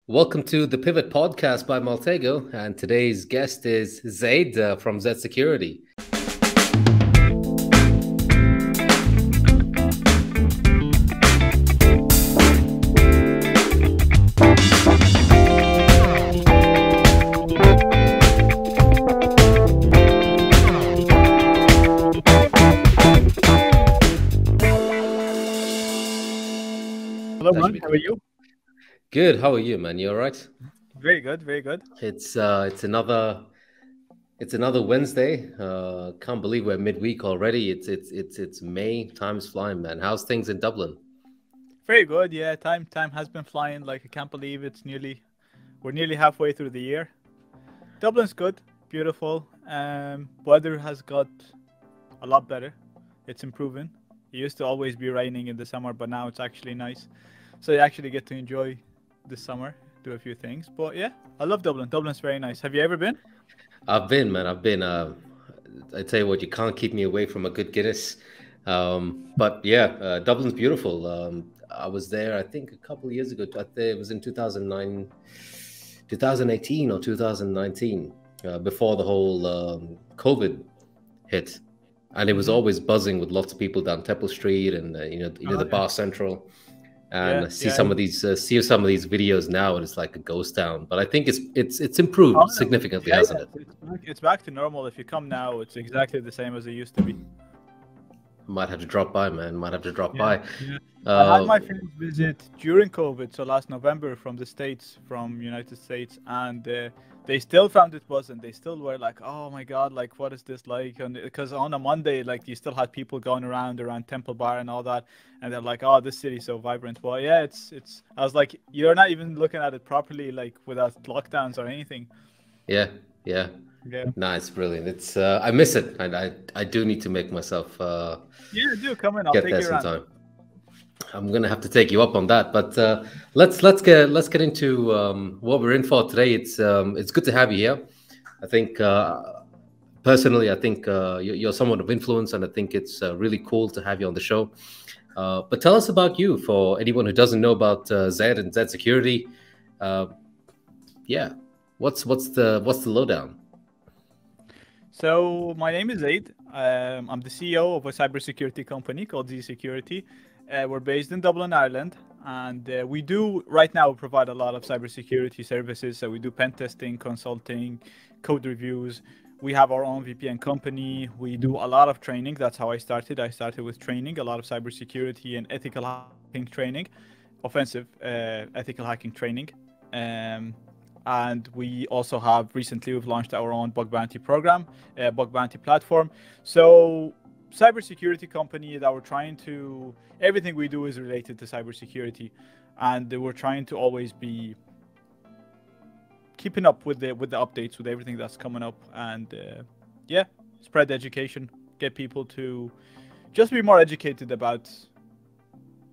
Welcome to the Pivot Podcast by Maltego, and today's guest is Zaid from zSecurity. Hello, man. How are you? Good. How are you, man? You all right? Very good, very good. It's another Wednesday. Can't believe we're midweek already. It's May. Time's flying, man. How's things in Dublin? Very good. Yeah, time has been flying. Like I can't believe we're nearly halfway through the year. Dublin's good, beautiful. Weather has got a lot better. It's improving. It used to always be raining in the summer, but now it's actually nice. So you actually get to enjoy this summer, do a few things. But yeah, I love Dublin. Dublin's very nice. Have you ever been? I've been, man. I've been. I tell you what, you can't keep me away from a good Guinness. But yeah, Dublin's beautiful. I was there, I think, a couple of years ago. I think it was in 2009, 2018 or 2019, before the whole COVID hit, and it was always buzzing with lots of people down Temple Street and the Bar Central. And see some of these videos now, and it's like a ghost town. But I think it's improved significantly, hasn't it? It's back to normal. If you come now, it's exactly the same as it used to be. Might have to drop by, man. Might have to drop by. Yeah. I had my friends visit during COVID, so last November, from the States, from United States, and they still found it buzzing. They still were like, "Oh my God, like what is this like?" And because on a Monday, like you still had people going around Temple Bar and all that, and they're like, "Oh, this city's so vibrant." Well, yeah, it's. I was like, you're not even looking at it properly, like without lockdowns or anything. Yeah. Nice, brilliant. It's I miss it, and I do need to make myself. Do come in. I'll take you around. Sometime. I'm gonna have to take you up on that, but let's get into what we're in for today. It's good to have you here. I think personally, I think you're somewhat of influence, and I think it's really cool to have you on the show. But tell us about you, for anyone who doesn't know about Zaid and zSecurity. What's the lowdown? So my name is Zaid. I'm the CEO of a cybersecurity company called zSecurity. We're based in Dublin, Ireland, and we do right now provide a lot of cybersecurity services. So we do pen testing, consulting, code reviews. We have our own VPN company. We do a lot of training. That's how I started. I started with training, a lot of cybersecurity and ethical hacking training, offensive ethical hacking training. And we also have we've launched our own bug bounty program, bug bounty platform. So cybersecurity company that we're trying to, everything we do is related to cybersecurity, and we're trying to always be keeping up with the updates, with everything that's coming up, and spread education, get people to just be more educated about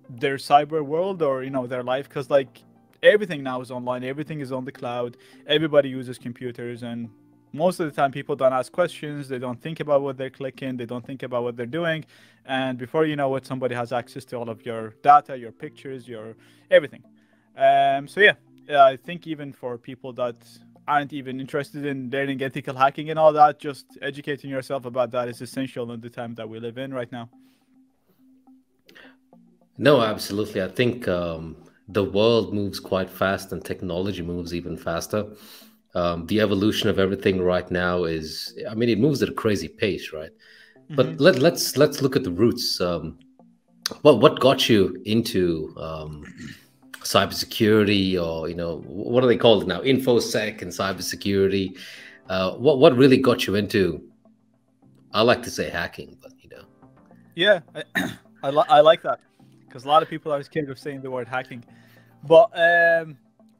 their cyber world, or their life, because like everything now is online, everything is on the cloud, everybody uses computers, and most of the time people don't ask questions, they don't think about what they're clicking, they don't think about what they're doing, and before you know it, somebody has access to all of your data, your pictures, your everything. I think even for people that aren't even interested in learning ethical hacking and all that, just educating yourself about that is essential in the time that we live in right now. No, absolutely. I think the world moves quite fast, and technology moves even faster. The evolution of everything right now it moves at a crazy pace, right? But let's look at the roots. What got you into cybersecurity, or what are they called now? Infosec and cybersecurity. What really got you into? I like to say hacking, but Yeah, I like that, because a lot of people are scared of saying the word hacking. But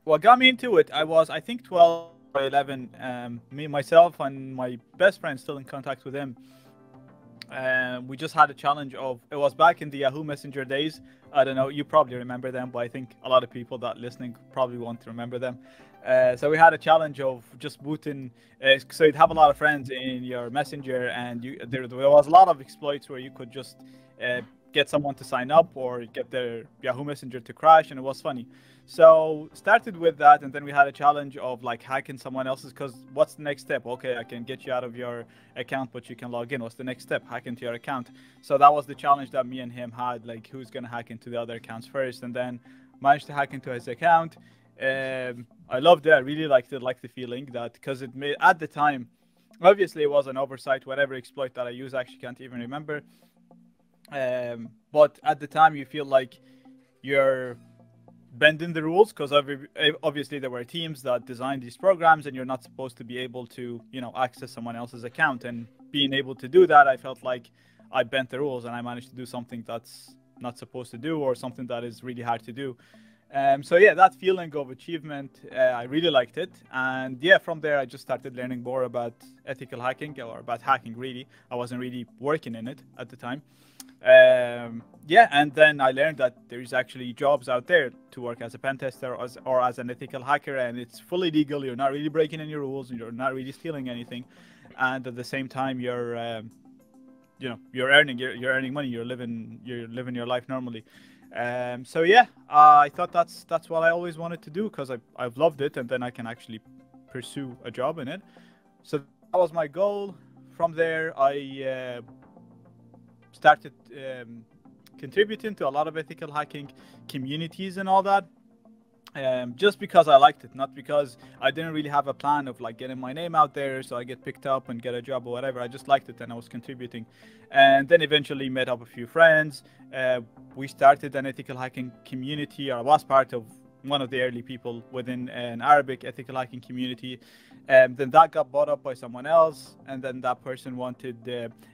what got me into it, I was, I think, 12 or 11. Me, myself, and my best friend, still in contact with him. We just had a challenge of, it was back in the Yahoo Messenger days. I don't know, you probably remember them, but I think a lot of people that listening probably won't remember them. So we had a challenge of just booting, so you'd have a lot of friends in your Messenger, and there was a lot of exploits where you could just get someone to sign up or get their Yahoo Messenger to crash, and it was funny. So started with that, and then we had a challenge of like hacking someone else's, because what's the next step? Okay, I can get you out of your account, but you can log in. What's the next step? Hack into your account. So that was the challenge that me and him had, like who's gonna hack into the other accounts first, and then managed to hack into his account. I loved it. I really liked it, like the feeling that, because it made, at the time, obviously it was an oversight. Whatever exploit that I use, I actually can't even remember. But at the time you feel like you're bending the rules, because obviously there were teams that designed these programs, and you're not supposed to be able to, you know, access someone else's account. And being able to do that, I felt like I bent the rules and I managed to do something that's not supposed to do, or something that is really hard to do. So yeah, that feeling of achievement, I really liked it. And yeah, from there I just started learning more about ethical hacking, or about hacking really. I wasn't really working in it at the time. Yeah, and then I learned that there is actually jobs out there to work as a pen tester, or as an ethical hacker, and it's fully legal. You're not really breaking any rules, and you're not really stealing anything, and at the same time you're you know, you're earning money, you're living your life normally. So yeah, I thought that's what I always wanted to do, because I've loved it, and then I can actually pursue a job in it. So that was my goal. From there I started contributing to a lot of ethical hacking communities and all that, just because I liked it, not because I didn't really have a plan of like getting my name out there so I get picked up and get a job or whatever. I just liked it, and I was contributing. And then eventually met up a few friends. We started an ethical hacking community, or I was part of one of the early people within an Arabic ethical hacking community. Then that got bought up by someone else, and then that person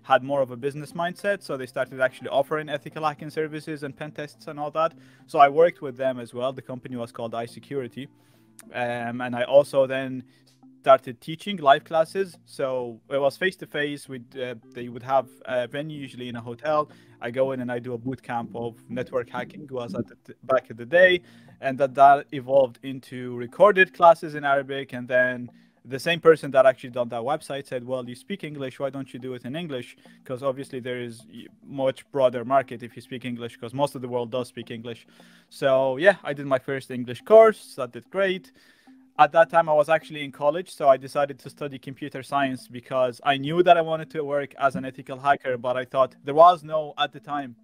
had more of a business mindset, so they started actually offering ethical hacking services and pen tests and all that. So I worked with them as well. The company was called zSecurity, and I also then started teaching live classes. So it was face to face. They would have a venue, usually in a hotel. I go in and I do a boot camp of network hacking. Was back in the day, and that evolved into recorded classes in Arabic. And then the same person that actually done that website said, well, you speak English, why don't you do it in English? Because obviously there is much broader market if you speak English, because most of the world does speak English. So yeah, I did my first English course. That did great. At that time I was actually in college, so I decided to study computer science, because I knew that I wanted to work as an ethical hacker, but I thought there was no, at the time,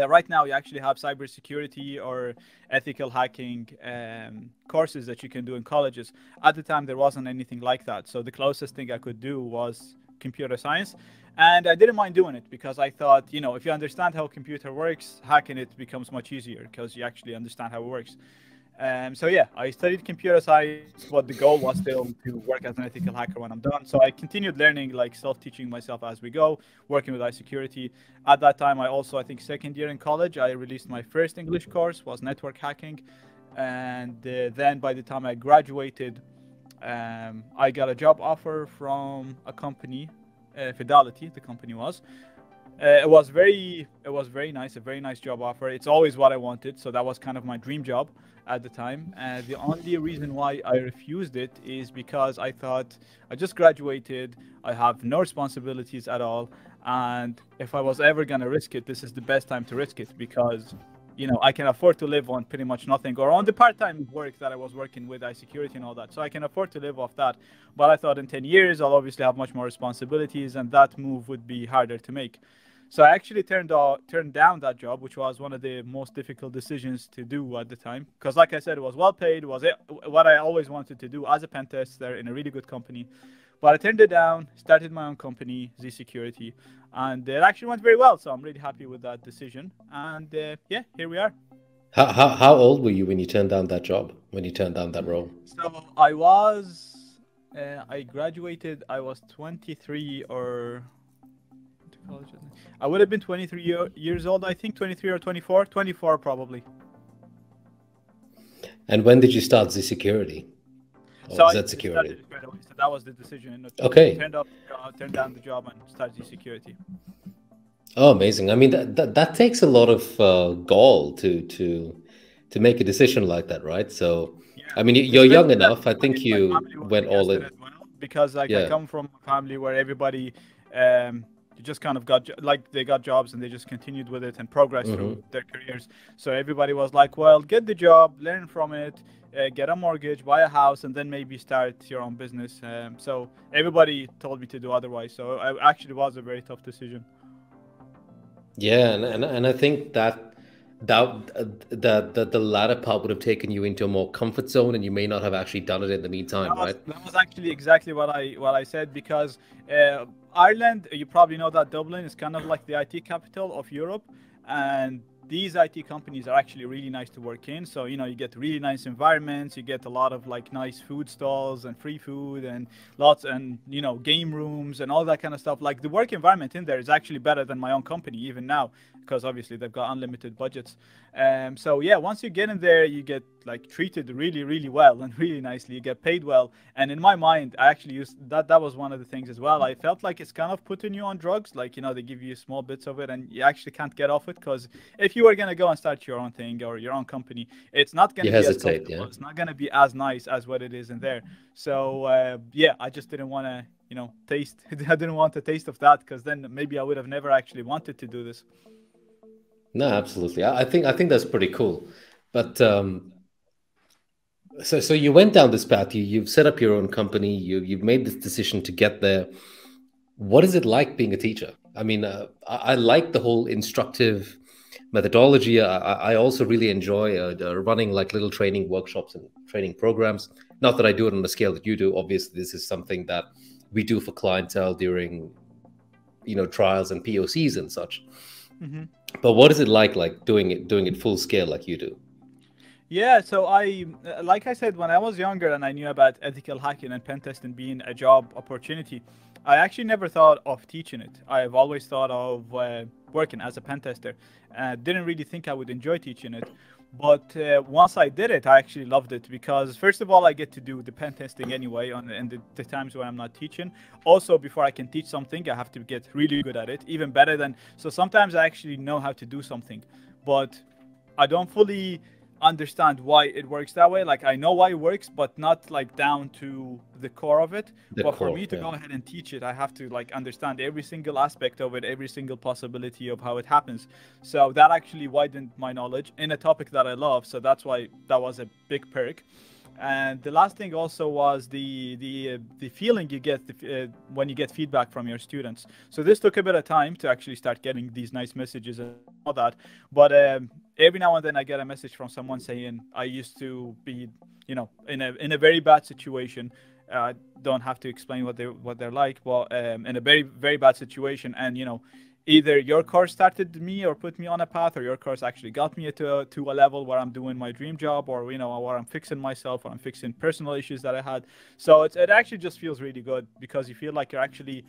right now you actually have cybersecurity or ethical hacking courses that you can do in colleges. At the time there wasn't anything like that, so the closest thing I could do was computer science, and I didn't mind doing it, because I thought, you know, if you understand how a computer works, hacking it becomes much easier, because you actually understand how it works. So yeah, I studied computer science, but the goal was still to work as an ethical hacker when I'm done. So I continued learning, like self-teaching myself as we go, working with zSecurity. At that time, I think second year in college, I released my first English course, was network hacking. And then by the time I graduated, I got a job offer from a company, Fidelity, the company was. It was very nice, a very nice job offer. It's always what I wanted, so that was kind of my dream job at the time. The only reason why I refused it is because I thought, I just graduated, I have no responsibilities at all, and if I was ever gonna risk it, this is the best time to risk it, because, you know, I can afford to live on pretty much nothing, or on the part-time work that I was working with zSecurity and all that. So I can afford to live off that. But I thought in 10 years, I'll obviously have much more responsibilities, and that move would be harder to make. So I actually turned down that job, which was one of the most difficult decisions to do at the time. Because like I said, it was well paid, what I always wanted to do as a pen tester in a really good company. But I turned it down, started my own company, zSecurity, and it actually went very well. So I'm really happy with that decision. And yeah, here we are. How old were you when you turned down that job, when you turned down that role? So I graduated, I was 23 or... I would have been 23 years old, I think, 23 or 24, 24 probably. And when did you start zSecurity? So zSecurity. So that was the decision. Okay. Turned down the job and started zSecurity. Oh, amazing! I mean, that takes a lot of gall to make a decision like that, right? So, yeah. I mean, you're young enough. I think you went all in. Well, because I come from a family where everybody, They just kind of got like they got jobs and they just continued with it and progressed Hmm. through their careers. So everybody was like, well, get the job, learn from it, get a mortgage, buy a house, and then maybe start your own business. So everybody told me to do otherwise. So it actually was a very tough decision. Yeah, and I think that the latter part would have taken you into a more comfort zone, and you may not have actually done it in the meantime, right? That was actually exactly what I said because Ireland, you probably know that Dublin is kind of like the IT capital of Europe, and these IT companies are actually really nice to work in. So you get really nice environments, you get a lot of like nice food stalls and free food and lots and game rooms and all that kind of stuff. Like the work environment in there is actually better than my own company even now because obviously they've got unlimited budgets. So yeah, once you get in there, you get like treated really, really well and really nicely. You get paid well. And in my mind, I actually used that. That was one of the things as well. I felt like it's kind of putting you on drugs. Like they give you small bits of it, and you actually can't get off it because if you were gonna go and start your own thing or your own company, it's not You gonna be as hesitate, comfortable. yeah. It's not gonna be as nice as what it is in there. So yeah, I just didn't want to taste. I didn't want a taste of that because then maybe I would have never actually wanted to do this. No, absolutely. I think that's pretty cool. But so you went down this path. You've set up your own company. You've made this decision to get there. What is it like being a teacher? I mean, I like the whole instructive methodology. I also really enjoy running like little training workshops and training programs. Not that I do it on the scale that you do. Obviously, this is something that we do for clientele during trials and POCs and such. Hmm. But what is it like doing it full scale like you do? Yeah, so like I said, when I was younger and I knew about ethical hacking and pen testing being a job opportunity, I actually never thought of teaching it. I've always thought of working as a pen tester. Didn't really think I would enjoy teaching it. But once I did it, I actually loved it because, first of all, I get to do the pen testing anyway in the times when I'm not teaching. Also, before I can teach something, I have to get really good at it, even better than. So sometimes I actually know how to do something, but I don't fully understand why it works that way. Like I know why it works, but not like down to the core of it. The But for core, me to yeah. go ahead and teach it, I have to like understand every single aspect of it, every single possibility of how it happens. So that actually widened my knowledge in a topic that I love. So that's why that was a big perk. And the last thing also was the feeling you get when you get feedback from your students. So this took a bit of time to actually start getting these nice messages and all that. But every now and then I get a message from someone saying I used to be, in a very bad situation. I don't have to explain what they're like, but in a very very bad situation, and either your course started me or put me on a path, or your course actually got me to a level where I'm doing my dream job, or where I'm fixing myself, or I'm fixing personal issues that I had. So it actually just feels really good because you feel like you're actually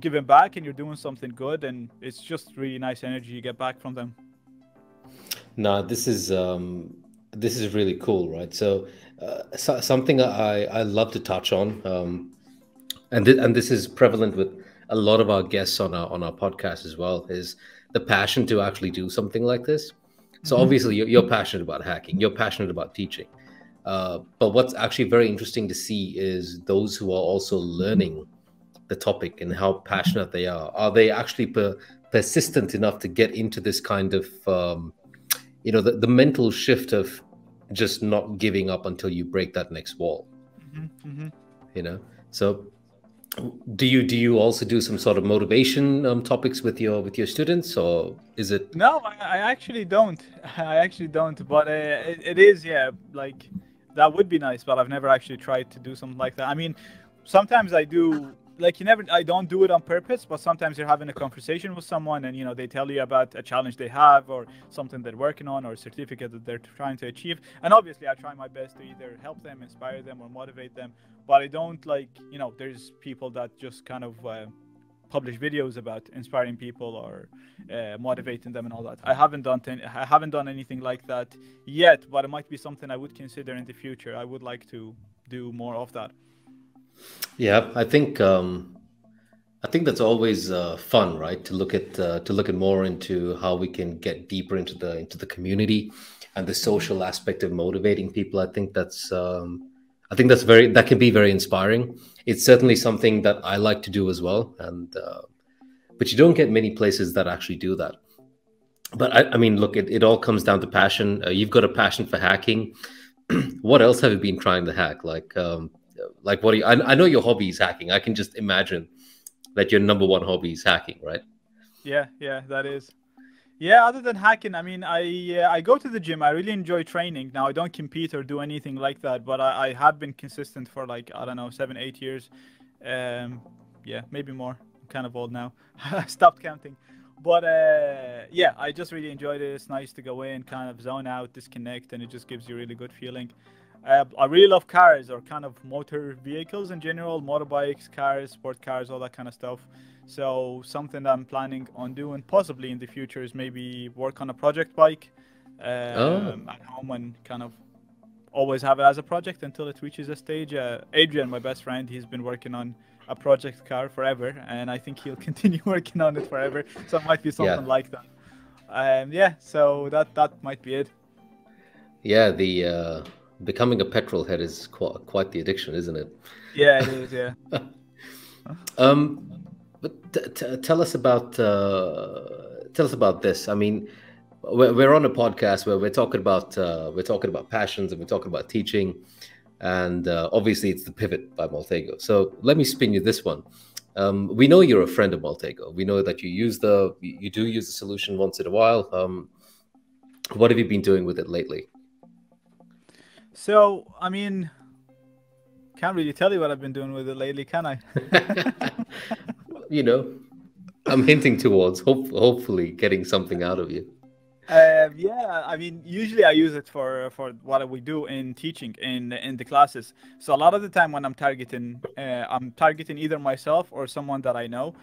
giving back and you're doing something good, and it's just really nice energy you get back from them. No, this is really cool, right? So, something I love to touch on, and this is prevalent with a lot of our guests on our podcast as well, is the passion to actually do something like this. So Hmm. obviously you're passionate about hacking, you're passionate about teaching, but what's actually very interesting to see is those who are also learning the topic and how passionate they are. Are they actually persistent enough to get into this kind of the mental shift of just not giving up until you break that next wall? Hmm. Hmm. So do you also do some sort of motivation topics with your students, or is it? No, I actually don't. I actually don't. But it is, yeah, like that would be nice. But I've never actually tried to do something like that. I mean, sometimes I do. Like I don't do it on purpose. But sometimes you're having a conversation with someone, and they tell you about a challenge they have, or something they're working on, or a certificate that they're trying to achieve. And obviously, I try my best to either help them, inspire them, or motivate them. But I don't like, there's people that just kind of publish videos about inspiring people or motivating them and all that. I haven't done anything like that yet, but it might be something I would consider in the future. I would like to do more of that. Yeah, I think that's always fun, right? To look at more into how we can get deeper into the community and the Hmm. social aspect of motivating people. I think that can be very inspiring. It's certainly something that I like to do as well, and but you don't get many places that actually do that. But I mean, look, it all comes down to passion. You've got a passion for hacking. What else have you been trying to hack? Like what are you? I know your hobby is hacking. I can just imagine that your number one hobby is hacking, right? Yeah, yeah, that is. Yeah, other than hacking, I mean, I go to the gym. I really enjoy training. Now, I don't compete or do anything like that, but I have been consistent for like, I don't know, 7, 8 years. Um, yeah, maybe more. I'm kind of old now. I stopped counting. But yeah, I just really enjoyed it. It's nice to go in, kind of zone out, disconnect, and it just gives you a really good feeling. I really love cars or kind of motor vehicles in general, motorbikes, cars, sport cars, all that kind of stuff. So something that I'm planning on doing possibly in the future is maybe work on a project bike Oh, at home and kind of always have it as a project until it reaches a stage. Adrian, my best friend, he's been working on a project car forever, and I think he'll continue working on it forever. So it might be yeah, something like that. Yeah, so that might be it. yeah. The becoming a petrol head is quite the addiction, isn't it? Yeah, it is. Yeah. Um, but tell us about this. I mean, we're on a podcast where we're talking about passions and we're talking about teaching, and obviously it's the pivot by Maltego. So let me spin you this one. We know you're a friend of Maltego. We know that you do use the solution once in a while. What have you been doing with it lately? So I mean, can't really tell you what I've been doing with it lately, can I? You know, I'm hinting towards hopefully getting something out of you. Yeah, I mean, usually I use it for what we do in teaching in the classes. So a lot of the time when I'm targeting either myself or someone that I know,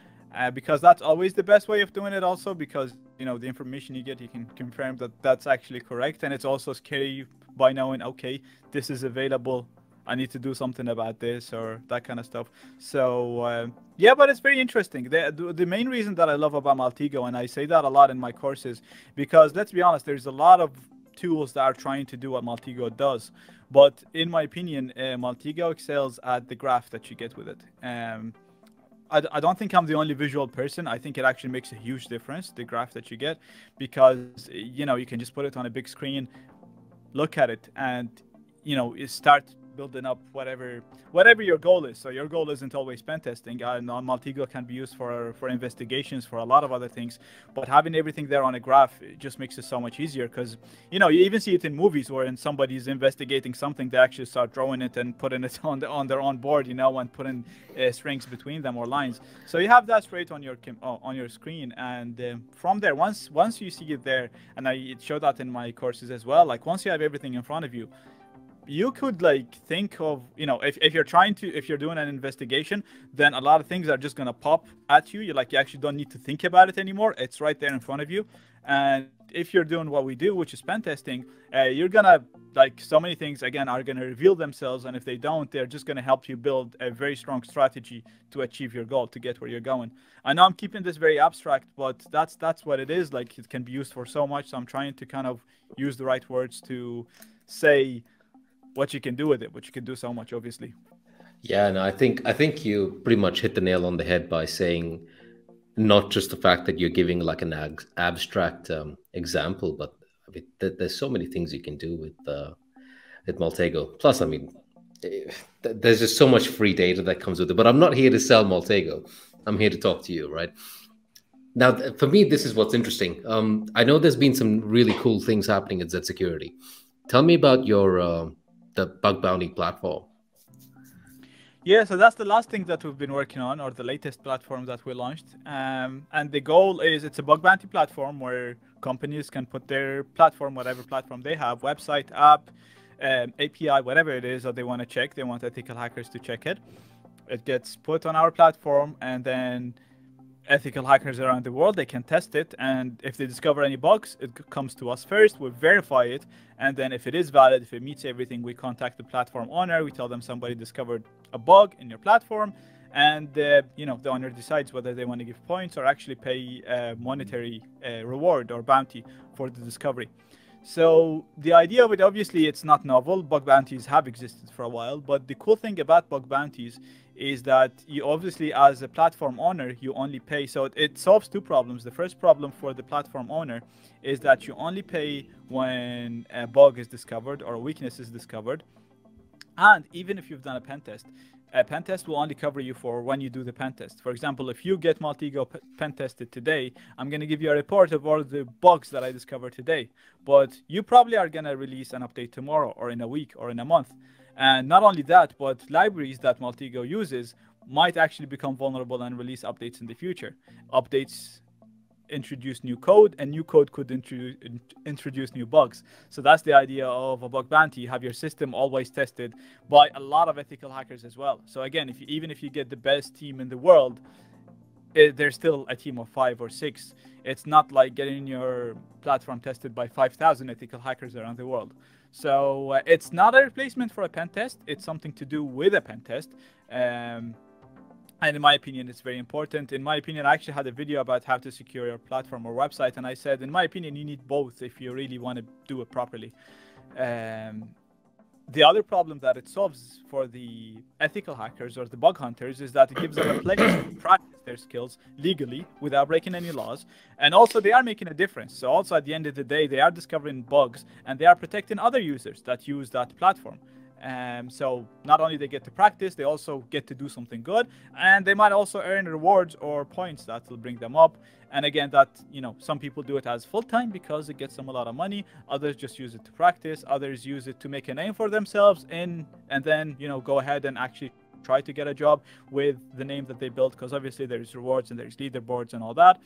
because that's always the best way of doing it. Also, because the information you get, you can confirm that that's actually correct, and it's also scary by knowing, okay, this is available. I need to do something about this or that kind of stuff. So yeah, but it's very interesting. The main reason that I love about Maltego, and I say that a lot in my courses, because let's be honest, there's a lot of tools that are trying to do what Maltego does. But in my opinion, Maltego excels at the graph that you get with it. I don't think I'm the only visual person. I think it actually makes a huge difference, the graph that you get, because you can just put it on a big screen, look at it, and you start building up whatever your goal is. So your goal isn't always pen testing. Maltego can be used for investigations, for a lot of other things, but having everything there on a graph, it just makes it so much easier, because you even see it in movies where somebody's investigating something, they actually start drawing it and putting it on their own board, and putting strings between them or lines. So you have that straight on your screen, and from there, once you see it there, and I show that in my courses as well, like once you have everything in front of you, you could think of, if you're doing an investigation, then a lot of things are just going to pop at you. You actually don't need to think about it anymore. It's right there in front of you. And if you're doing what we do, which is pen testing, you're gonna, so many things again are going to reveal themselves, and if they don't, they're just going to help you build a very strong strategy to achieve your goal, to get where you're going. I know I'm keeping this very abstract, but that's what it is. It can be used for so much, so I'm trying to kind of use the right words to say what you can do with it, which you can do so much, obviously. Yeah, no, I think you pretty much hit the nail on the head by saying not just the fact that you're giving like an abstract example, but I mean, there's so many things you can do with Maltego. Plus, I mean, there's just so much free data that comes with it. But I'm not here to sell Maltego. I'm here to talk to you, right? Now, for me, this is what's interesting. I know there's been some really cool things happening at zSecurity. Tell me about your the bug bounty platform. Yeah, so that's the last thing that we've been working on, or the latest platform that we launched. And the goal is, it's a bug bounty platform where companies can put their platform, whatever platform they have, website, app, API, whatever it is that they want to check. They want ethical hackers to check it. It gets put on our platform, and then ethical hackers around the world, they can test it, and if they discover any bugs, it comes to us first. We verify it, and then if it is valid, if it meets everything, we contact the platform owner. We tell them somebody discovered a bug in your platform, and the owner decides whether they want to give points or actually pay a monetary reward or bounty for the discovery. So the idea of it, obviously, it's not novel. Bug bounties have existed for a while, but the cool thing about bug bounties is that you obviously, as a platform owner, you only pay. So it solves two problems. The first problem for the platform owner is that you only pay when a bug is discovered or a weakness is discovered. And even if you've done a pen test will only cover you for when you do the pen test. For example, if you get Maltego pen tested today, I'm going to give you a report of all the bugs that I discovered today. But you probably are going to release an update tomorrow or in a week or in a month. And not only that, but libraries that Maltego uses might actually become vulnerable and release updates in the future. Updates introduce new code, and new code could introduce new bugs. So that's the idea of a bug bounty. You have your system always tested by a lot of ethical hackers as well. So again, even if you get the best team in the world, there's still a team of 5 or 6. It's not like getting your platform tested by 5,000 ethical hackers around the world. So it's not a replacement for a pen test. It's something to do with a pen test. And in my opinion, it's very important. In my opinion, I actually had a video about how to secure your platform or website. And I said, in my opinion, you need both if you really want to do it properly. The other problem that it solves for the ethical hackers or the bug hunters is that it gives them a place to practice their skills legally without breaking any laws. And also they are making a difference. So also at the end of the day, they are discovering bugs and they are protecting other users that use that platform. So not only they get to practice, they also get to do something good, and they might also earn rewards or points that will bring them up. And again, that, some people do it as full-time because it gets them a lot of money. Others just use it to practice. Others use it to make a name for themselves and then, go ahead and actually try to get a job with the name that they built, because obviously there's rewards and there's leaderboards and all that.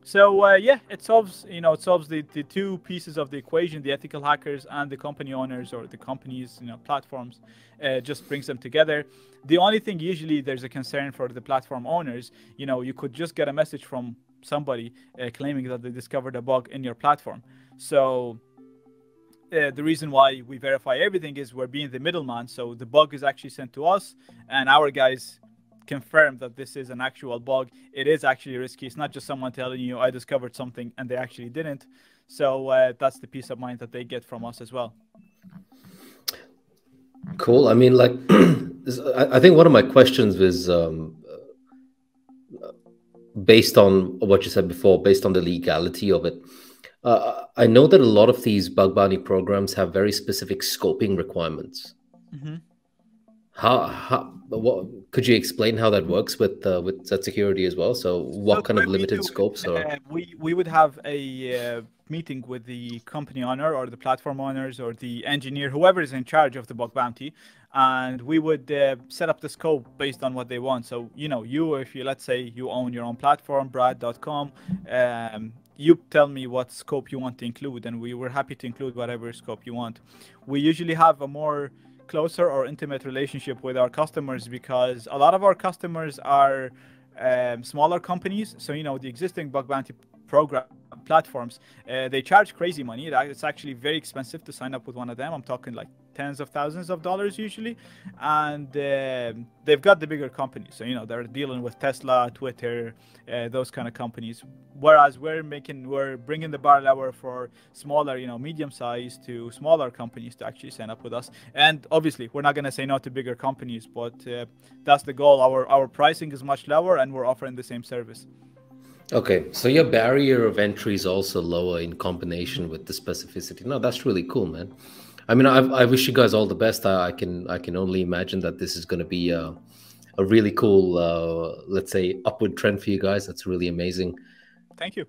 So yeah, it solves the two pieces of the equation, the ethical hackers and the company owners or the companies, platforms, just brings them together. The only thing, usually there's a concern for the platform owners, you could just get a message from somebody claiming that they discovered a bug in your platform. So the reason why we verify everything is we're being the middleman. So the bug is actually sent to us and our guys confirm that this is an actual bug. It is actually risky. It's not just someone telling you I discovered something and they actually didn't. So that's the peace of mind that they get from us as well. Cool. I mean, like, I think one of my questions was based on what you said before, based on the legality of it. I know that a lot of these bug bounty programs have very specific scoping requirements. Mm-hmm. What could you explain how that works with zSecurity as well? So what kind of limited scopes? We would have a meeting with the company owner or the platform owners or the engineer, whoever is in charge of the bug bounty, and we would set up the scope based on what they want. So if you, let's say you own your own platform, brad.com, you tell me what scope you want to include, and we were happy to include whatever scope you want. We usually have a more closer or intimate relationship with our customers because a lot of our customers are smaller companies. So the existing bug bounty program platforms, they charge crazy money. It's actually very expensive to sign up with one of them. I'm talking like tens of thousands of dollars usually, and they've got the bigger companies. So they're dealing with Tesla, Twitter, those kind of companies. Whereas we're bringing the bar lower for smaller, medium-sized to smaller companies to actually sign up with us. And obviously, we're not going to say no to bigger companies, but that's the goal. Our pricing is much lower, and we're offering the same service. Okay, so your barrier of entry is also lower in combination with the specificity. No, that's really cool, man. I mean, I wish you guys all the best. I can only imagine that this is going to be a really cool, let's say, upward trend for you guys. That's really amazing. Thank you.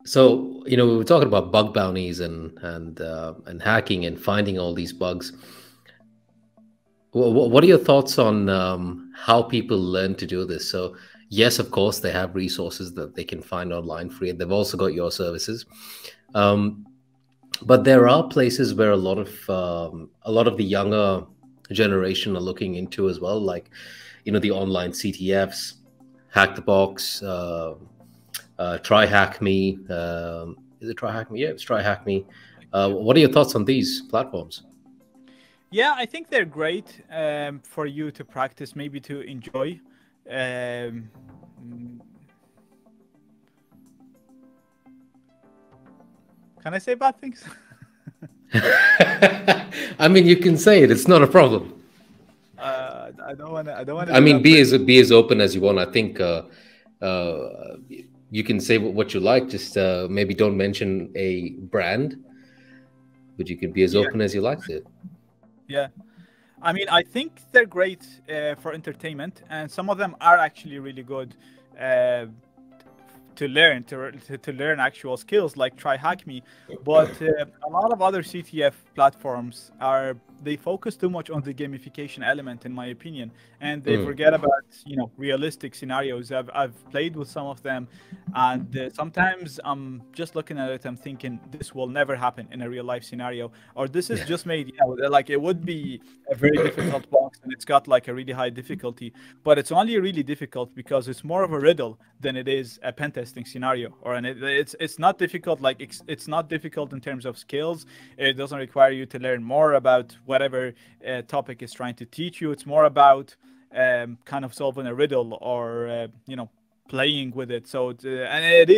So we were talking about bug bounties and hacking and finding all these bugs. What are your thoughts on how people learn to do this? So yes, of course, they have resources that they can find online free, and they've also got your services. But there are places where a lot of the younger generation are looking into as well, like the online CTFs, Hack the Box, Try Hack Me. Is it Try Hack Me? Yeah, it's Try Hack Me. What are your thoughts on these platforms? Yeah, I think they're great for you to practice, maybe to enjoy. Can I say bad things? I mean, you can say it. It's not a problem. I don't want to. I don't want to I do mean, that. be as open as you want. I think uh, you can say what you like. Just maybe don't mention a brand, but you can be as Yeah, open as you like to. yeah. I mean, I think they're great for entertainment, and some of them are actually really good uh, to learn to learn actual skills like try hack me. But a lot of other CTF platforms are they focus too much on the gamification element, in my opinion, and they Mm, forget about realistic scenarios. I've played with some of them, and sometimes I'm just looking at it, I'm thinking this will never happen in a real life scenario, or this is yeah, just made, like it would be a very difficult box and it's got like a really high difficulty, but it's only really difficult because it's more of a riddle than it is a pen testing scenario. Or it's not difficult, like it's not difficult in terms of skills. It doesn't require you to learn more about whatever topic is trying to teach you. It's more about kind of solving a riddle, or playing with it. So and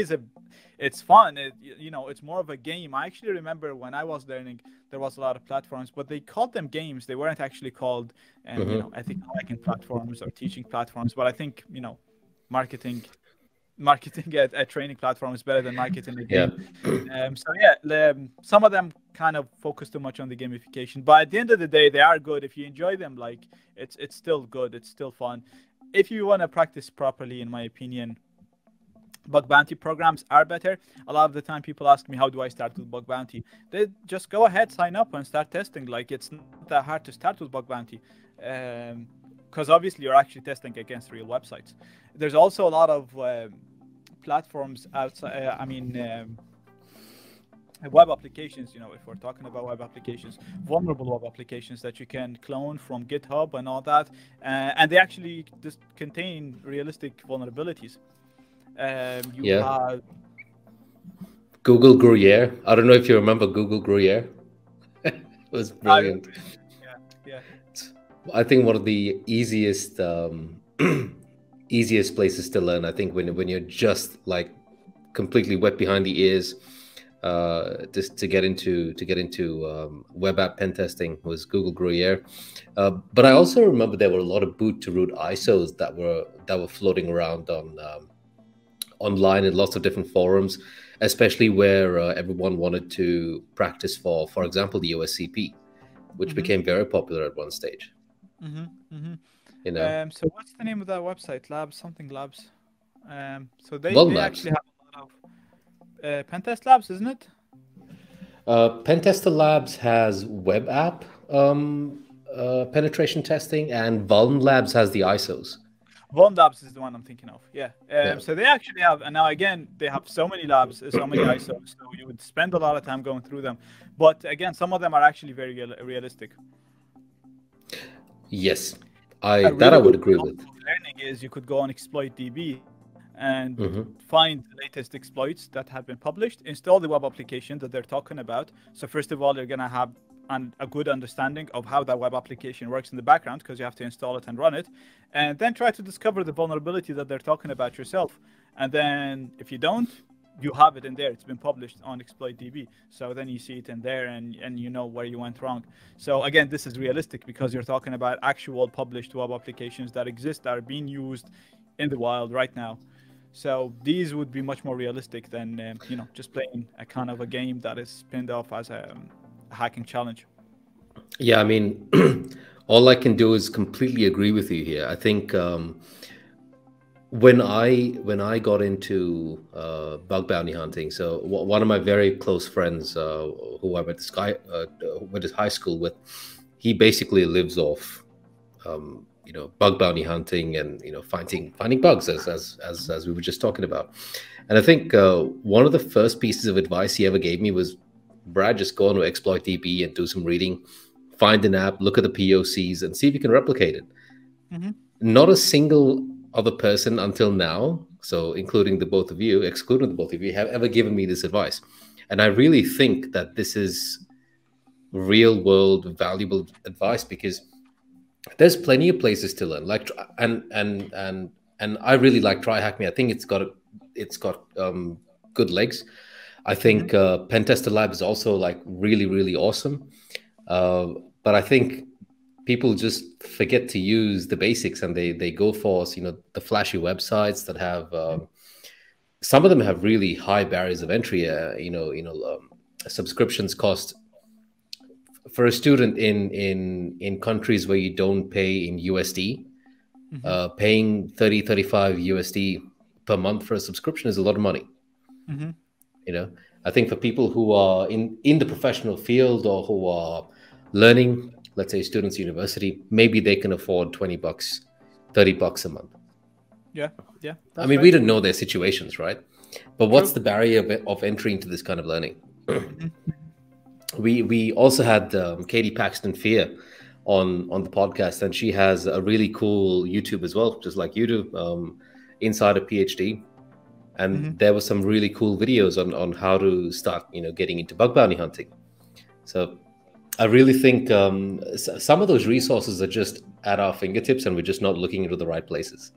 it's fun. It's more of a game. I actually remember when I was learning, there was a lot of platforms, but they called them games. They weren't actually called, ethical hacking platforms or teaching platforms. But I think, marketing, marketing a training platform is better than marketing a yeah, game. So yeah, some of them kind of focus too much on the gamification, but at the end of the day, they are good. If you enjoy them, like it's still good. It's still fun. If you want to practice properly, in my opinion, bug bounty programs are better. A lot of the time people ask me, how do I start with bug bounty? They just go ahead, sign up and start testing. Like it's not that hard to start with bug bounty, because obviously you're actually testing against real websites. There's also a lot of platforms outside, web applications, if we're talking about web applications, vulnerable web applications that you can clone from GitHub and all that, and they actually just contain realistic vulnerabilities. You yeah. have, Google Gruyere. I don't know if you remember Google Gruyere. It was I brilliant. remember, yeah, yeah, I think one of the easiest easiest places to learn. I think when you're just like completely wet behind the ears, just to get into web app pen testing was Google Gruyere. But I also remember there were a lot of boot to root ISOs that were floating around on online in lots of different forums, especially where everyone wanted to practice for example, the OSCP, which mm-hmm, became very popular at one stage. mm-hmm, mm-hmm. You know, So what's the name of that website? Labs, something labs. So they Vuln they Labs. actually have a lot of pentest labs, isn't it? Pentester Labs has web app penetration testing, and Vuln Labs has the ISOs. Von Labs is the one I'm thinking of. Yeah. Yeah. So they actually have, and now again, they have so many labs, so many ISOs, so you would spend a lot of time going through them. But again, some of them are actually very realistic. Yes, A I really would good agree example with. of learning is you could go on exploit DB and Hmm. find the latest exploits that have been published, install the web application that they're talking about. So first of all, you're gonna have a good understanding of how that web application works in the background, because you have to install it and run it, and then try to discover the vulnerability that they're talking about yourself. And then if you don't, you have it in there. It's been published on exploit DB. So then you see it in there, and you know where you went wrong. So again, this is realistic because you're talking about actual published web applications that exist, that are being used in the wild right now. So these would be much more realistic than just playing a kind of a game that is spinned off as a hacking challenge. Yeah, I mean, all I can do is completely agree with you here. I think when I got into bug bounty hunting, so one of my very close friends, who I went to high school with, he basically lives off bug bounty hunting and finding bugs, as we were just talking about. And I think one of the first pieces of advice he ever gave me was, Brad, just go on to exploit DB and do some reading, find an app, look at the POCs, and see if you can replicate it. Mm-hmm. Not a single other person until now, so including the both of you, excluding the both of you, have ever given me this advice. And I really think that this is real world valuable advice, because there's plenty of places to learn. Like, and I really like Try Hack Me. I think it's got good legs. I think Pentester Lab is also like really, really awesome. Uh, but I think people just forget to use the basics, and they go for, the flashy websites that have some of them have really high barriers of entry. Subscriptions cost for a student in countries where you don't pay in USD. Mm-hmm. Paying 30-35 USD per month for a subscription is a lot of money. Mm-hmm. I think for people who are in the professional field, or who are learning, let's say students university, maybe they can afford $20, $30 a month. Yeah, yeah, I that's mean, right. we don't know their situations, right? But what's True. the barrier of entry into this kind of learning? Mm-hmm. We also had Katie Paxton Fear on the podcast, and she has a really cool YouTube as well, just like you do, inside a PhD. Mm-hmm. And there were some really cool videos on how to start, getting into bug bounty hunting. So I really think some of those resources are just at our fingertips, and we're just not looking into the right places.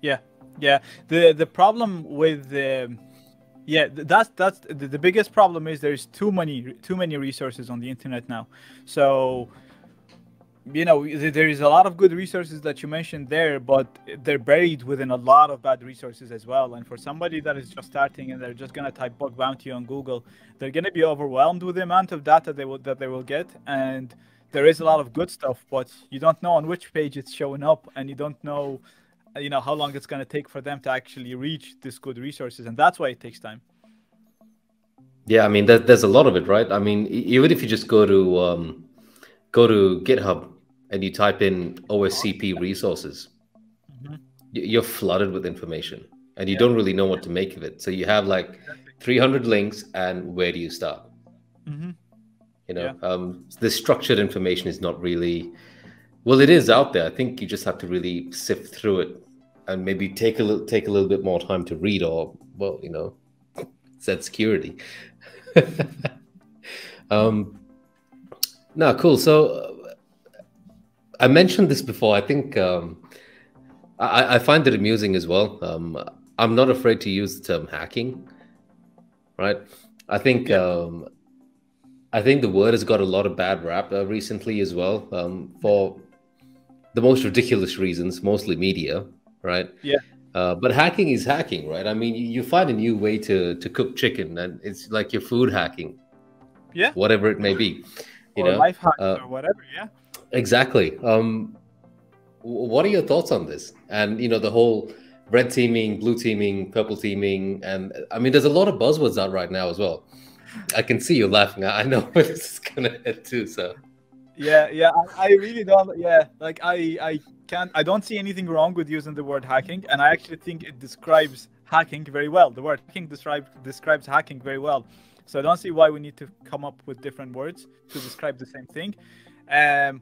Yeah, yeah. The problem with that's the biggest problem is there's too many resources on the internet now. So there is a lot of good resources that you mentioned there, but they're buried within a lot of bad resources as well. And for somebody that is just starting and they're just gonna type bug bounty on Google, they're gonna be overwhelmed with the amount of data they will get. And there is a lot of good stuff, but you don't know on which page it's showing up, and you don't know how long it's gonna take for them to actually reach these good resources, and that's why it takes time. Yeah, I mean, there's a lot of it, right? I mean, even if you just go to GitHub and you type in OSCP resources, Mm-hmm. you're flooded with information, and you Yeah, don't really know what to make of it. So you have like exactly. 300 links, and where do you start? Mm-hmm. Yeah. The structured information is not really, well, it is out there. I think you just have to really sift through it, and maybe take a little bit more time to read, or, well, zSecurity. No, cool. So I mentioned this before. I think I find it amusing as well. I'm not afraid to use the term hacking, right? I think Yeah. um, I think the word has got a lot of bad rap recently as well, for the most ridiculous reasons, mostly media, right? Yeah. But hacking is hacking, right? I mean, you find a new way to cook chicken, and it's like you're food hacking, Yeah. whatever it may be. You Or know, life hacks uh, or whatever. Yeah. exactly. What are your thoughts on this? And the whole red teaming, blue teaming, purple teaming, and I mean, there's a lot of buzzwords out right now as well. I can see you laughing. I know where this is gonna head too. So Yeah, yeah, I really don't. Yeah, like I can't. I don't see anything wrong with using the word hacking, and I actually think it describes hacking very well. The word hacking describes hacking very well. So I don't see why we need to come up with different words to describe the same thing.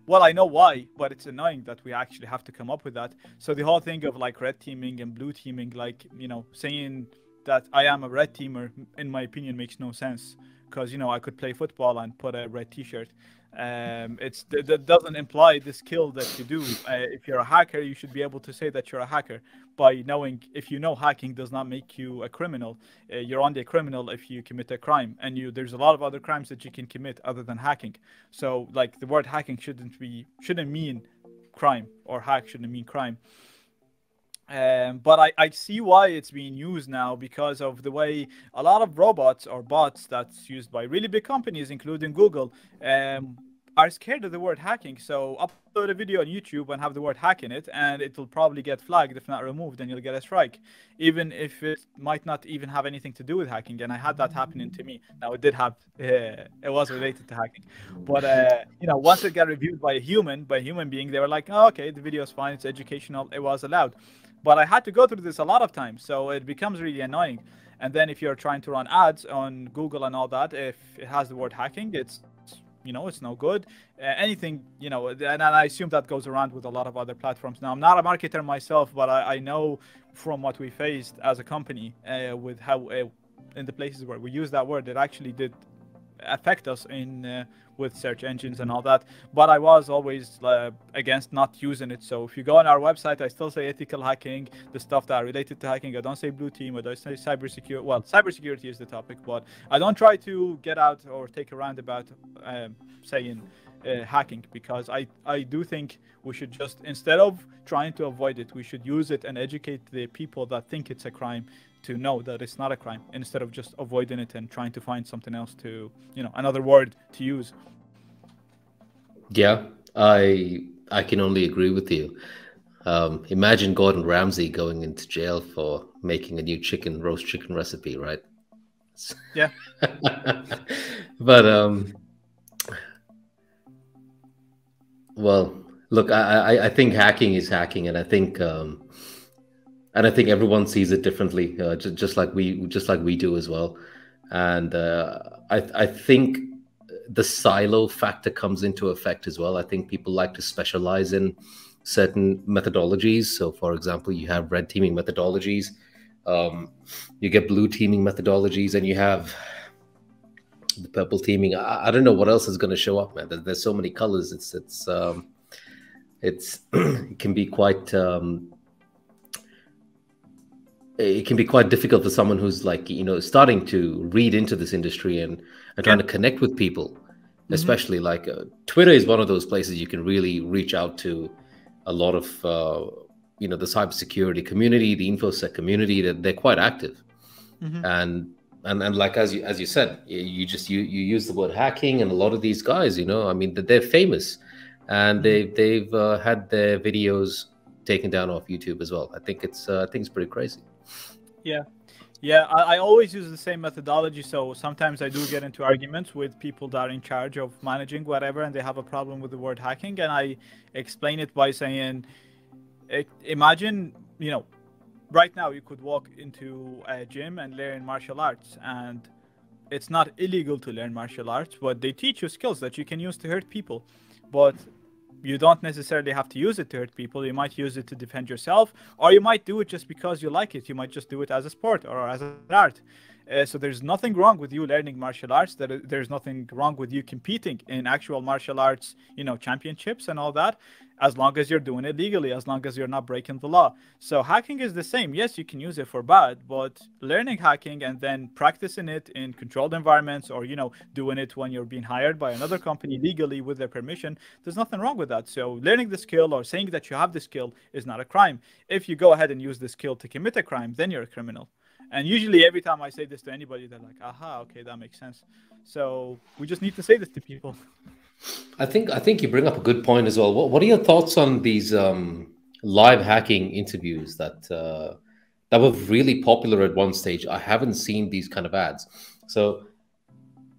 Well, I know why, but it's annoying that we actually have to come up with that. So the whole thing of like red teaming and blue teaming, like saying that I am a red teamer, in my opinion, makes no sense because I could play football and put a red T-shirt. That doesn't imply the skill that you do. If you're a hacker, you should be able to say that you're a hacker by knowing. If hacking does not make you a criminal, you're only a criminal if you commit a crime, and there's a lot of other crimes that you can commit other than hacking. So like the word hacking shouldn't mean crime, or hack shouldn't mean crime. But I see why it's being used now, because of the way a lot of robots or bots that's used by really big companies, including Google, are scared of the word hacking. So upload a video on YouTube and have the word hack in it, and it will probably get flagged. If not removed, then you'll get a strike, even if it might not even have anything to do with hacking. And I had that happening to me. Now it did have, it was related to hacking, but once it got reviewed by a human being, they were like, oh, okay, the video is fine, it's educational, it was allowed. But I had to go through this a lot of times, so it becomes really annoying. And then if you're trying to run ads on Google and all that, if it has the word hacking, it's no good. Anything, and I assume that goes around with a lot of other platforms. Now, I'm not a marketer myself, but I know from what we faced as a company with how in the places where we use that word, it actually did affect us in with search engines and all that. But I was always against not using it. So if you go on our website, I still say ethical hacking, the stuff that are related to hacking. I don't say blue team, I don't say cybersecurity. Well, cybersecurity is the topic, but I don't try to get out or take a roundabout saying hacking, because I do think we should just, instead of trying to avoid it, we should use it and educate the people that think it's a crime to know that it's not a crime, instead of just avoiding it and trying to find something else to, another word to use. Yeah, I can only agree with you. Imagine Gordon Ramsay going into jail for making a new roast chicken recipe, right? Yeah. But well, look, I think hacking is hacking, and I think everyone sees it differently, just like we do as well. And I think the silo factor comes into effect as well. I think people like to specialize in certain methodologies. So, for example, you have red teaming methodologies, you get blue teaming methodologies, and you have the purple teaming. I don't know what else is going to show up, man. There's so many colors. It can be quite difficult for someone who's like, starting to read into this industry and trying to connect with people, especially like Twitter is one of those places you can really reach out to a lot of the cybersecurity community, the infosec community. That they're quite active, and like as you said, you use the word hacking, and a lot of these guys, I mean, they're famous, and they've had their videos taken down off YouTube as well. I think it's pretty crazy. Yeah, I always use the same methodology. So sometimes I do get into arguments with people that are in charge of managing whatever, and they have a problem with the word hacking, and I explain it by saying, imagine, right now you could walk into a gym and learn martial arts, and it's not illegal to learn martial arts, but they teach you skills that you can use to hurt people. But you don't necessarily have to use it to hurt people. You might use it to defend yourself, or you might do it just because you like it. You might just do it as a sport or as an art. So there's nothing wrong with you learning martial arts. There's nothing wrong with you competing in actual martial arts, championships and all that, as long as you're doing it legally, as long as you're not breaking the law. So hacking is the same. Yes, you can use it for bad, but learning hacking and then practicing it in controlled environments, or, doing it when you're being hired by another company legally with their permission, there's nothing wrong with that. So learning the skill or saying that you have the skill is not a crime. If you go ahead and use the skill to commit a crime, then you're a criminal. And usually every time I say this to anybody, they're like, aha, okay, that makes sense. So we just need to say this to people. I think you bring up a good point as well. What are your thoughts on these live hacking interviews that were really popular at one stage? I haven't seen these kind of ads. So,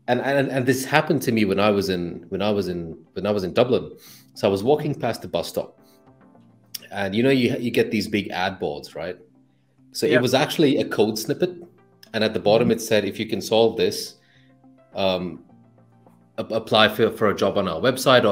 and this happened to me when I was in Dublin. So I was walking past the bus stop, and you get these big ad boards, right? So it was actually a code snippet, and at the bottom it said, if you can solve this, apply for a job on our website,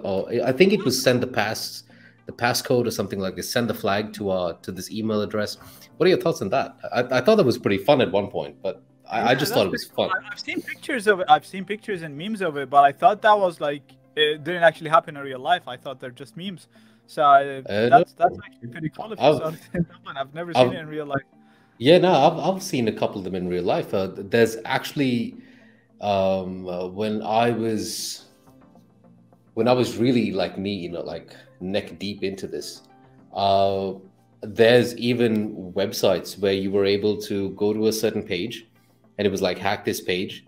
or I think it was send the passcode or something like this, send the flag to this email address. What are your thoughts on that? I thought that was pretty fun at one point, but I just thought it was fun. I've seen pictures of it. I've seen pictures and memes of it, but I thought that was like, it didn't actually happen in real life. I thought they're just memes. So that's actually pretty cool. If you saw it in Dublin. I've never seen it in real life. Yeah, no, I've seen a couple of them in real life. There's actually when I was really like like neck deep into this, there's even websites where you were able to go to a certain page, and it was like, hack this page.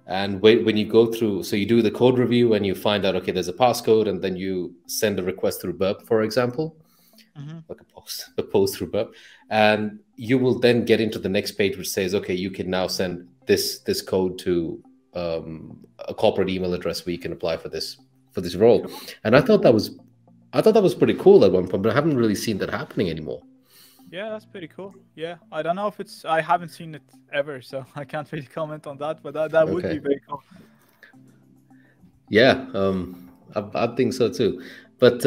And when you go through, so you do the code review and you find out, okay, there's a passcode, and then you send a request through Burp, for example, like a post through Burp, and you will then get into the next page, which says, okay, you can now send this code to a corporate email address where you can apply for this role. And I thought that was pretty cool at one point, but I haven't really seen that happening anymore. Yeah, that's pretty cool. Yeah, I don't know if I haven't seen it ever, so I can't really comment on that, but that would be very cool. Yeah, I think so too. But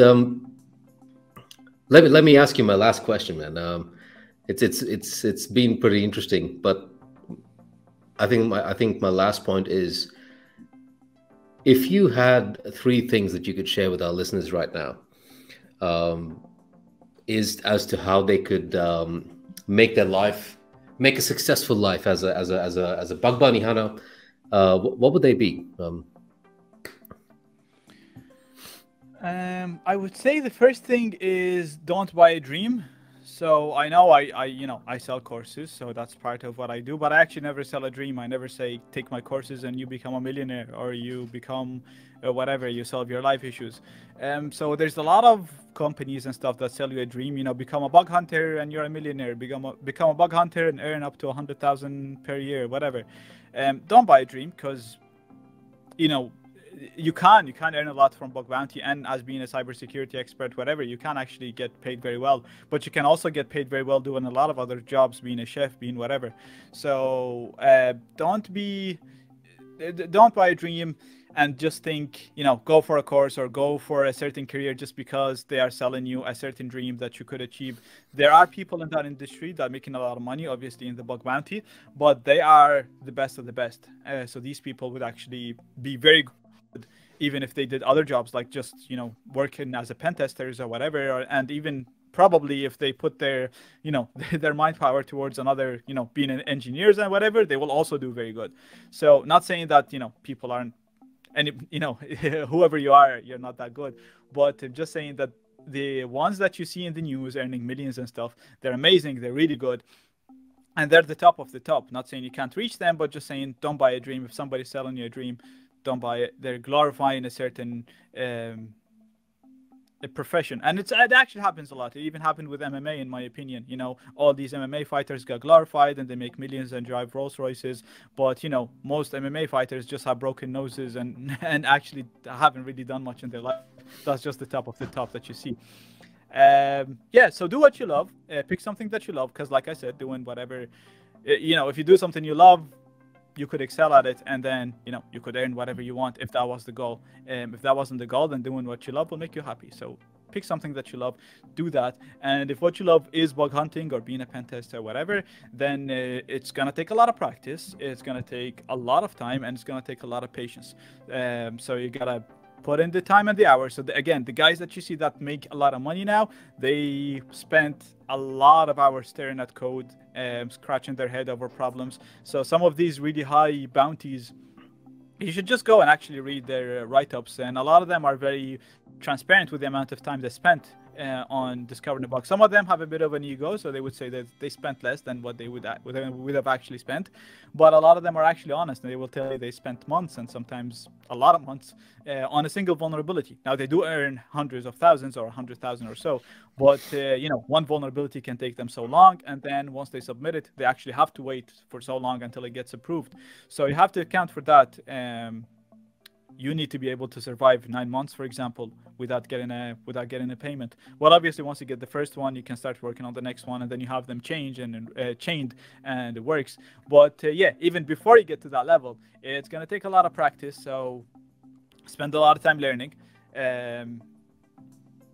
let me ask you my last question, man. It's been pretty interesting, but I think my last point is, If you had three things that you could share with our listeners right now, um, is as to how they could make their life, make a successful life as a bug bounty hunter, what would they be? I would say the first thing is don't buy a dream. So I know I sell courses, so that's part of what I do. But I actually never sell a dream. I never say take my courses and you become a millionaire or you become whatever, you solve your life issues. So there's a lot of companies and stuff that sell you a dream. You know, become a bug hunter and you're a millionaire. Become a bug hunter and earn up to 100,000 per year, whatever. Don't buy a dream because you know you can earn a lot from bug bounty, and as being a cybersecurity expert, whatever, you can actually get paid very well. But you can also get paid very well doing a lot of other jobs, being a chef, being whatever. So don't buy a dream and just think, go for a course or go for a certain career just because they are selling you a certain dream that you could achieve. There are people in that industry that are making a lot of money, obviously in the bug bounty, but they are the best of the best. So these people would actually be very good even if they did other jobs like just working as a pen testers or whatever, and even probably if they put their their mind power towards another being an engineers and whatever, they will also do very good. So not saying that people aren't, and whoever you are, you're not that good, but just saying that the ones that you see in the news earning millions and stuff, they're amazing, they're really good, and they're the top of the top. Not saying you can't reach them, but just saying don't buy a dream. If somebody's selling you a dream, don't buy it. They're glorifying a certain a profession, and it actually happens a lot. It even happened with MMA, in my opinion. All these MMA fighters got glorified and they make millions and drive Rolls Royces, but most MMA fighters just have broken noses and and actually haven't really done much in their life. That's just the top of the top that you see. Yeah, so do what you love. Pick something that you love, because like I said, doing whatever, if you do something you love, you could excel at it, and then you could earn whatever you want if that was the goal. If that wasn't the goal, then doing what you love will make you happy. So pick something that you love, do that. And if what you love is bug hunting or being a pen tester or whatever, then it's gonna take a lot of practice, it's gonna take a lot of time, and it's gonna take a lot of patience. So you gotta put in the time and the hours. So again, the guys that you see that make a lot of money now, they spent a lot of hours staring at code, scratching their head over problems. So some of these really high bounties, you should just go and actually read their write-ups, and a lot of them are very transparent with the amount of time they spent on discovering the bug. Some of them have a bit of an ego, so they would say that they spent less than what they would have actually spent, but a lot of them are actually honest, and they will tell you they spent months, and sometimes a lot of months, on a single vulnerability. Now they do earn hundreds of thousands or 100,000 or so, but one vulnerability can take them so long, and then once they submit it, they actually have to wait for so long until it gets approved. So you have to account for that. You need to be able to survive 9 months, for example, without getting a payment. Well, obviously, once you get the first one, you can start working on the next one, and then you have them chained, and it works. But yeah, even before you get to that level, it's gonna take a lot of practice. So spend a lot of time learning.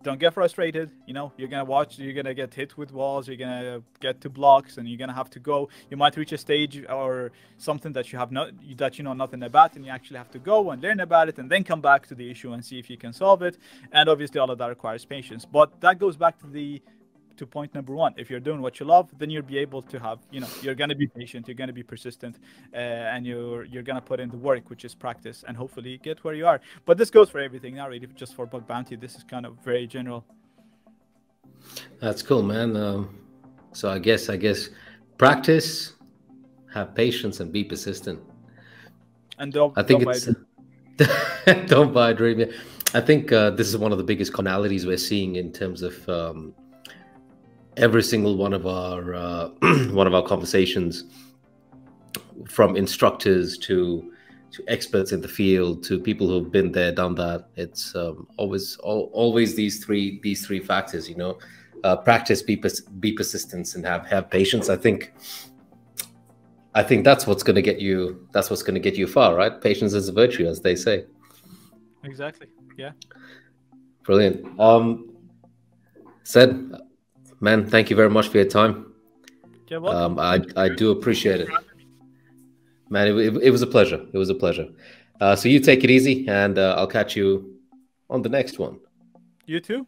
Don't get frustrated. You're gonna get hit with walls, you're gonna get to blocks, and you're gonna have to go. You might reach a stage or something that you know nothing about, and you actually have to go and learn about it, and then come back to the issue and see if you can solve it. And obviously, all of that requires patience. But that goes back to point number one. If you're doing what you love, then you'll be able to have, you're going to be patient, you're going to be persistent, and you're going to put in the work, which is practice, and hopefully get where you are. But this goes for everything, not really just for bug bounty. This is kind of very general. That's cool, man. So I guess practice, have patience, and be persistent. And don't buy a dream. Yeah. I think this is one of the biggest commonalities we're seeing in terms of every single one of our conversations, from instructors to experts in the field to people who've been there, done that. It's always these three factors. Practice, be persistent, and have patience. I think that's what's going to get you. That's what's going to get you far, right? Patience is a virtue, as they say. Exactly. Yeah. Brilliant. Zaid, man, thank you very much for your time. You're welcome. I do appreciate it, man. It was a pleasure. It was a pleasure. So you take it easy, and I'll catch you on the next one. You too.